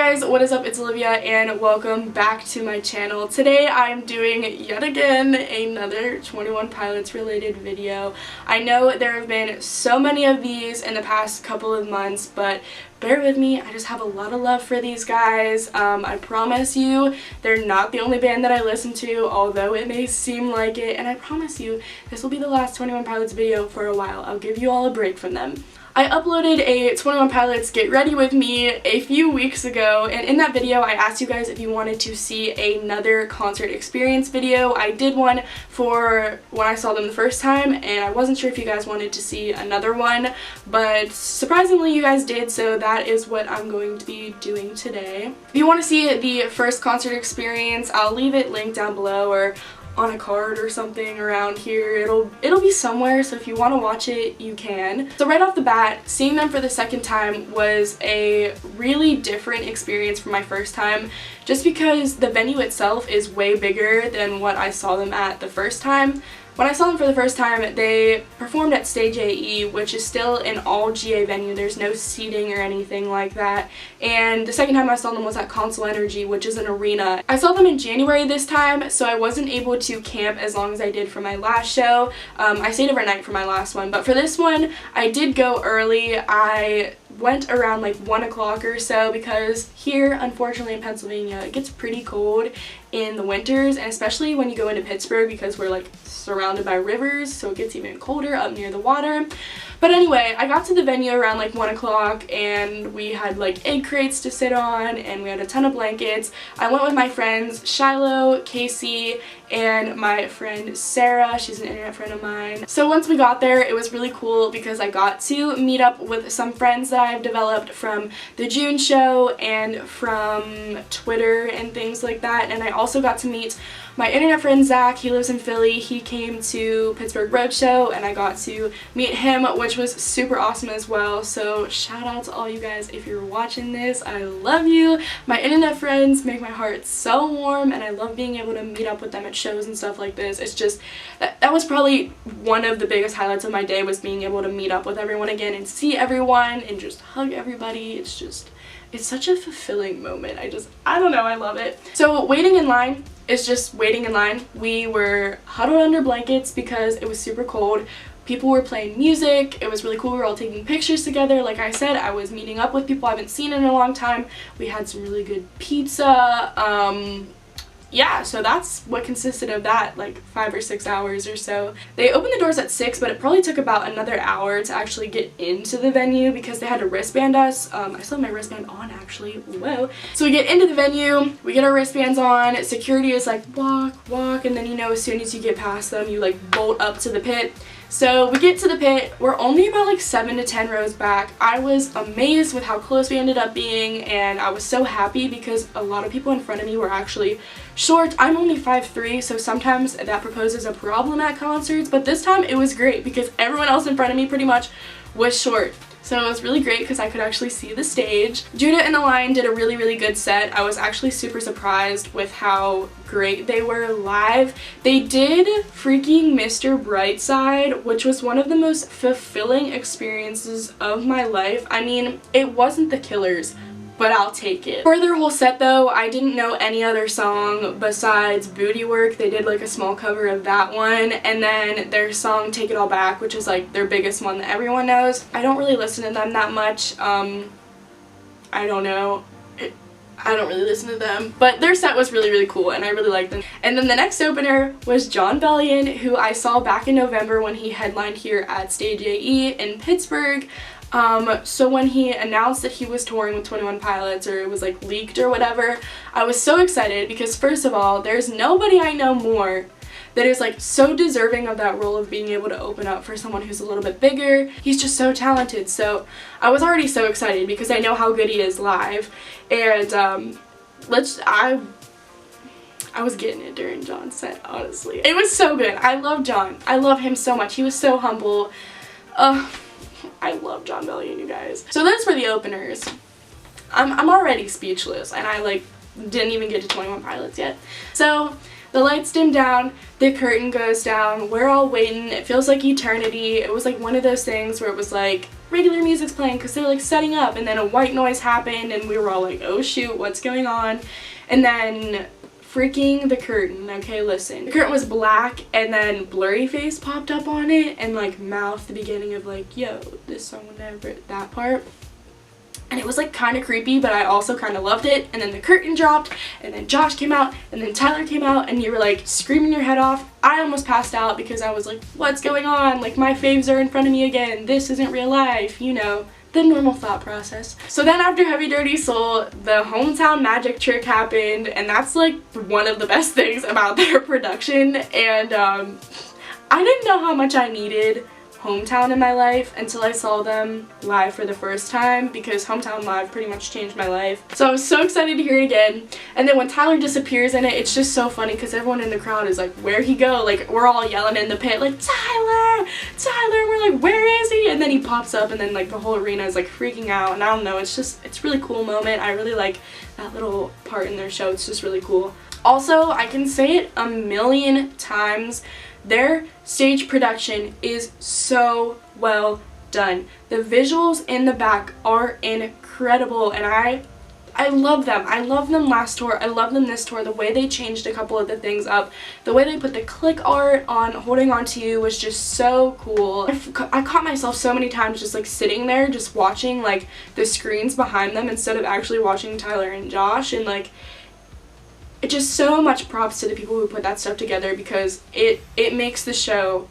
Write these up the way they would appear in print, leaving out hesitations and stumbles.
guys, what is up? It's Olivia and welcome back to my channel. Today I'm doing yet again another 21 Pilots related video. I know there have been so many of these in the past couple of months, but bear with me, I just have a lot of love for these guys. I promise you they're not the only band that I listen to, although it may seem like it, and I promise you this will be the last 21 Pilots video for a while. I'll give you all a break from them. I uploaded a 21 Pilots Get Ready With Me a few weeks ago, and in that video I asked you guys if you wanted to see another concert experience video. I did one for when I saw them the first time, and I wasn't sure if you guys wanted to see another one, but surprisingly you guys did, so that is what I'm going to be doing today. If you want to see the first concert experience, I'll leave it linked down below or on a card or something around here. It'll be somewhere, so if you want to watch it, you can. So right off the bat, seeing them for the second time was a really different experience from my first time, just because the venue itself is way bigger than what I saw them at the first time. When I saw them for the first time, they performed at Stage AE, which is still an all GA venue. There's no seating or anything like that. And the second time I saw them was at Console Energy, which is an arena. I saw them in January this time, so I wasn't able to camp as long as I did for my last show. I stayed overnight for my last one, but for this one, I did go early. I went around like 1 o'clock or so, because here, unfortunately in Pennsylvania, it gets pretty cold in the winters, and especially when you go into Pittsburgh, because we're like surrounded by rivers, so it gets even colder up near the water. But anyway, I got to the venue around like 1 o'clock, and we had like egg crates to sit on, and we had a ton of blankets. I went with my friends Shiloh, Casey, and my friend Sarah. She's an internet friend of mine. So once we got there, it was really cool because I got to meet up with some friends that I've developed from the June show and from Twitter and things like that. And I also got to meet my internet friend Zach. He lives in Philly. He came to Pittsburgh Roadshow, and I got to meet him, which was super awesome as well. So shout out to all you guys if you're watching this. I love you. My internet friends make my heart so warm, and I love being able to meet up with them at shows and stuff like this. It's just that was probably one of the biggest highlights of my day, was being able to meet up with everyone again and see everyone and just hug everybody. It's such a fulfilling moment. I don't know, I love it. So waiting in line is just waiting in line. We were huddled under blankets because it was super cold. People were playing music. It was really cool. We were all taking pictures together. Like I said, I was meeting up with people I haven't seen in a long time. We had some really good pizza. Yeah, so that's what consisted of that, like 5 or 6 hours or so. They opened the doors at 6, but it probably took about another hour to actually get into the venue because they had to wristband us. I still have my wristband on, actually. Whoa. So we get into the venue, we get our wristbands on, security is like, walk, and then, you know, as soon as you get past them, you like bolt up to the pit. So we get to the pit, we're only about like 7 to 10 rows back. I was amazed with how close we ended up being, and I was so happy because a lot of people in front of me were actually short. I'm only 5'3", so sometimes that proposes a problem at concerts, but this time it was great because everyone else in front of me pretty much was short. So it was really great because I could actually see the stage. Judah and the Lion did a really, really good set. I was actually super surprised with how great they were live. They did freaking Mr. Brightside, which was one of the most fulfilling experiences of my life. I mean, it wasn't the Killers, but I'll take it. For their whole set though, I didn't know any other song besides Booty Work. They did like a small cover of that one, and then their song Take It All Back, which is like their biggest one that everyone knows. I don't really listen to them that much. I don't know. I don't really listen to them, but their set was really, really cool, and I really liked them. And then the next opener was Jon Bellion, who I saw back in November when he headlined here at Stage AE in Pittsburgh. So when he announced that he was touring with 21 Pilots, or it was like leaked or whatever, I was so excited because first of all, there's nobody I know more that is like so deserving of that role of being able to open up for someone who's a little bit bigger. He's just so talented. So I was already so excited because I know how good he is live, and I was getting it during Jon's set, honestly. It was so good. I love Jon. I love him so much. He was so humble. I love Jon Bellion, you guys. So those were the openers. I'm already speechless, and I like didn't even get to 21 Pilots yet. So the lights dim down, the curtain goes down, we're all waiting. It feels like eternity. It was like one of those things where it was like, regular music's playing because they're like setting up, and then a white noise happened and we were all like, oh shoot, what's going on? And then freaking the curtain, okay, listen. The curtain was black and then blurry face popped up on it and like mouthed the beginning of like, yo, this song would never, that part. And it was like kind of creepy, but I also kind of loved it. And then the curtain dropped, and then Josh came out, and then Tyler came out, and you were like screaming your head off. I almost passed out because I was like, what's going on? Like, my faves are in front of me again. This isn't real life, you know, the normal thought process. So then after Heavy Dirty Soul, the hometown magic trick happened, and that's like one of the best things about their production. And I didn't know how much I needed Hometown in my life until I saw them live for the first time, because Hometown Live pretty much changed my life. So I was so excited to hear it again. And then when Tyler disappears in it, it's just so funny because everyone in the crowd is like, where'd he go? Like, we're all yelling in the pit like, Tyler! Tyler! We're like, where is he? And then he pops up, and then like the whole arena is like freaking out. And I don't know, it's really cool moment. I really like that little part in their show. It's just really cool. Also, I can say it a million times, their stage production is so well done. The visuals in the back are incredible, and I love them. I loved them last tour. I love them this tour. The way they changed a couple of the things up, the way they put the click art on Holding On To You was just so cool. I caught myself so many times just like sitting there just watching like the screens behind them instead of actually watching Tyler and Josh, and like it just so much props to the people who put that stuff together, because it makes the show,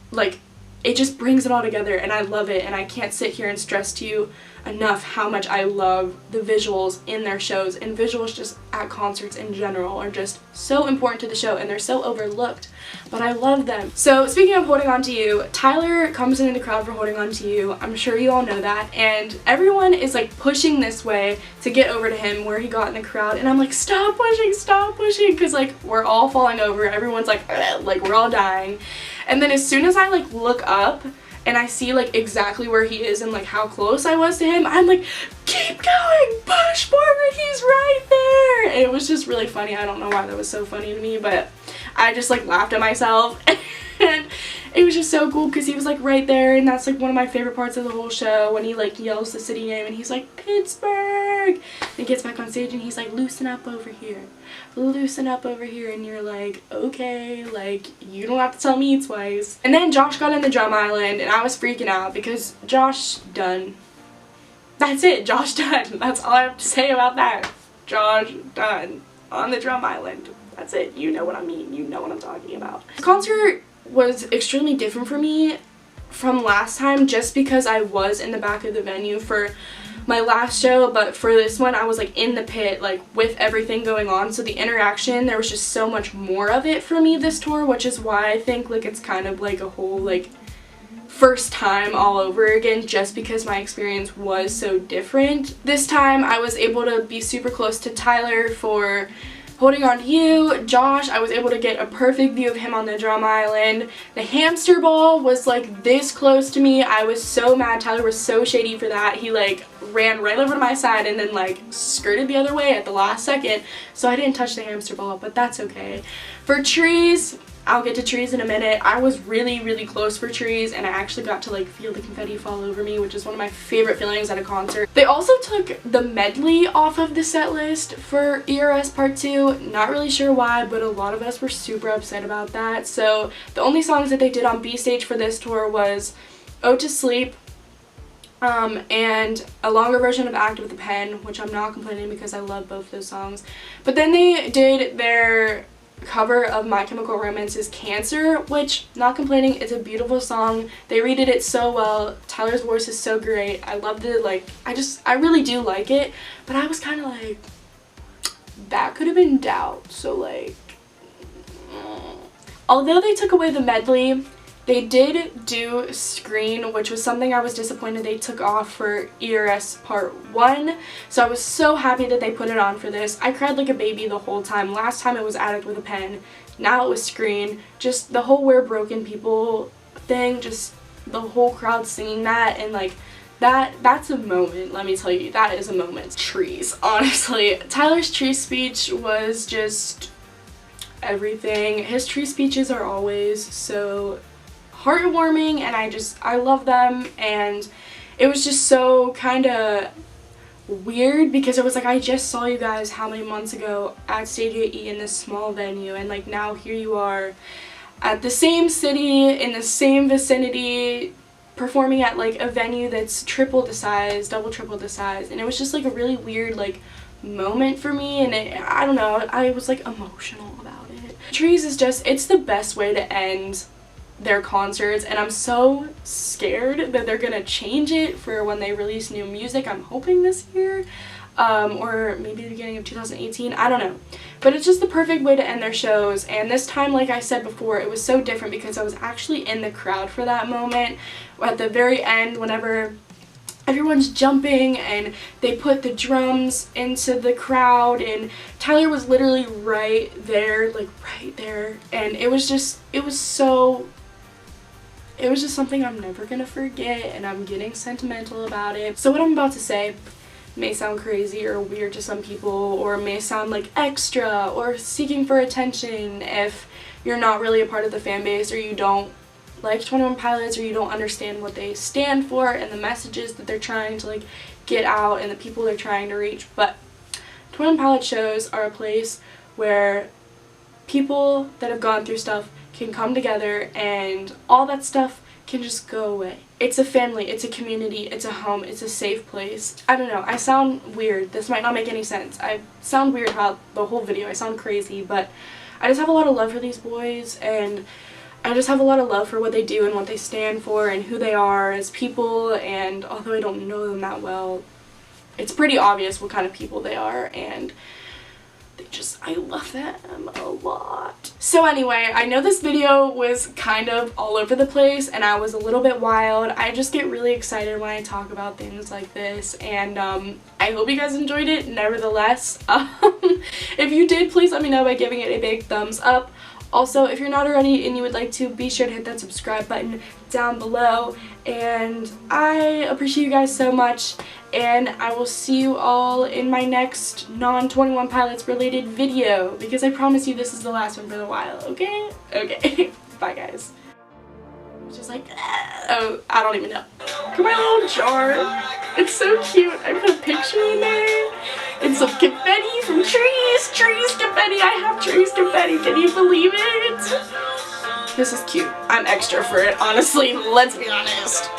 like, it just brings it all together, and I love it. And I can't sit here and stress to you enough how much I love the visuals in their shows, and visuals just at concerts in general are just so important to the show, and they're so overlooked, but I love them. So speaking of Holding On To You, Tyler comes into the crowd for Holding On To You. I'm sure you all know that, and everyone is like pushing this way to get over to him where he got in the crowd, and I'm like, stop pushing, because like we're all falling over, everyone's like we're all dying. And then as soon as I like look up and I see like exactly where he is and like how close I was to him, I'm like, keep going, push forward, he's right there. And it was just really funny. I don't know why that was so funny to me, but I just like laughed at myself. And it was just so cool because he was like right there, and that's like one of my favorite parts of the whole show, when he like yells the city name and he's like, Pittsburgh, and gets back on stage and he's like, loosen up over here, and you're like, okay, like you don't have to tell me twice. And then Josh got in the drum island, and I was freaking out because Josh done. That's it, Josh done. That's all I have to say about that. Josh done on the drum island. That's it. You know what I mean. You know what I'm talking about. The concert was extremely different for me from last time, just because I was in the back of the venue for my last show, but for this one I was like in the pit, like with everything going on, so the interaction, there was just so much more of it for me this tour, which is why I think like it's kind of like a whole like first time all over again, just because my experience was so different. This time I was able to be super close to Tyler for Holding On To You. Josh, I was able to get a perfect view of him on the drum island. The hamster ball was like this close to me. I was so mad. Tyler was so shady for that. He like ran right over to my side and then like skirted the other way at the last second, so I didn't touch the hamster ball, but that's okay. For Trees, I'll get to Trees in a minute. I was really close for Trees, and I actually got to like feel the confetti fall over me, which is one of my favorite feelings at a concert. They also took the medley off of the set list for ERS Part 2. Not really sure why, but a lot of us were super upset about that. So the only songs that they did on B stage for this tour was Ode to Sleep, and a longer version of Act with a Pen, which I'm not complaining because I love both those songs. But then they did their cover of My Chemical Romance's Cancer, which, not complaining, it's a beautiful song. They redid it so well. Tyler's voice is so great. I loved it. Like, I really do like it, but I was kind of like, that could have been Doubt. So like, although they took away the medley, they did do Screen, which was something I was disappointed they took off for ERS Part 1. So I was so happy that they put it on for this. I cried like a baby the whole time. Last time it was Addict with a Pen. Now it was Screen. Just the whole We're Broken People thing, just the whole crowd singing that, and like that's a moment, let me tell you. That is a moment. Trees, honestly. Tyler's tree speech was just everything. His tree speeches are always so heartwarming, and I love them, and it was just so kind of weird because it was like, I just saw you guys how many months ago at Stadium E in this small venue, and like now here you are at the same city, in the same vicinity, performing at like a venue that's triple the size, triple the size, and it was just like a really weird like moment for me, and I don't know, I was like emotional about it. Trees is just, it's the best way to end their concerts, and I'm so scared that they're gonna change it for when they release new music. I'm hoping this year, or maybe the beginning of 2018, I don't know. But it's just the perfect way to end their shows, and this time, like I said before, it was so different because I was actually in the crowd for that moment. At the very end, whenever everyone's jumping and they put the drums into the crowd, and Tyler was literally right there, like right there, and it was just something I'm never gonna forget, and I'm getting sentimental about it. So what I'm about to say may sound crazy or weird to some people, or may sound like extra or seeking for attention if you're not really a part of the fan base, or you don't like 21 Pilots, or you don't understand what they stand for and the messages that they're trying to like get out and the people they're trying to reach. But 21 Pilots shows are a place where people that have gone through stuff can come together, and all that stuff can just go away. It's a family, it's a community, it's a home, it's a safe place. I don't know, I sound weird. This might not make any sense. I sound weird throughout the whole video. I sound crazy, but I just have a lot of love for these boys, and I just have a lot of love for what they do and what they stand for and who they are as people, and although I don't know them that well, it's pretty obvious what kind of people they are, and I love them a lot. So anyway, I know this video was kind of all over the place and I was a little bit wild. I just get really excited when I talk about things like this, and I hope you guys enjoyed it nevertheless. If you did, please let me know by giving it a big thumbs up. Also, if you're not already and you would like to, be sure to hit that subscribe button down below. And I appreciate you guys so much, and I will see you all in my next non-21 Pilots related video, because I promise you this is the last one for a while, okay? Okay. Bye, guys. Just like, oh, I don't even know. Look at my little jar. It's so cute. I put a picture in there. And some confetti from trees. Trees confetti. I have trees confetti. Can you believe it? This is cute. I'm extra for it. Honestly, let's be honest.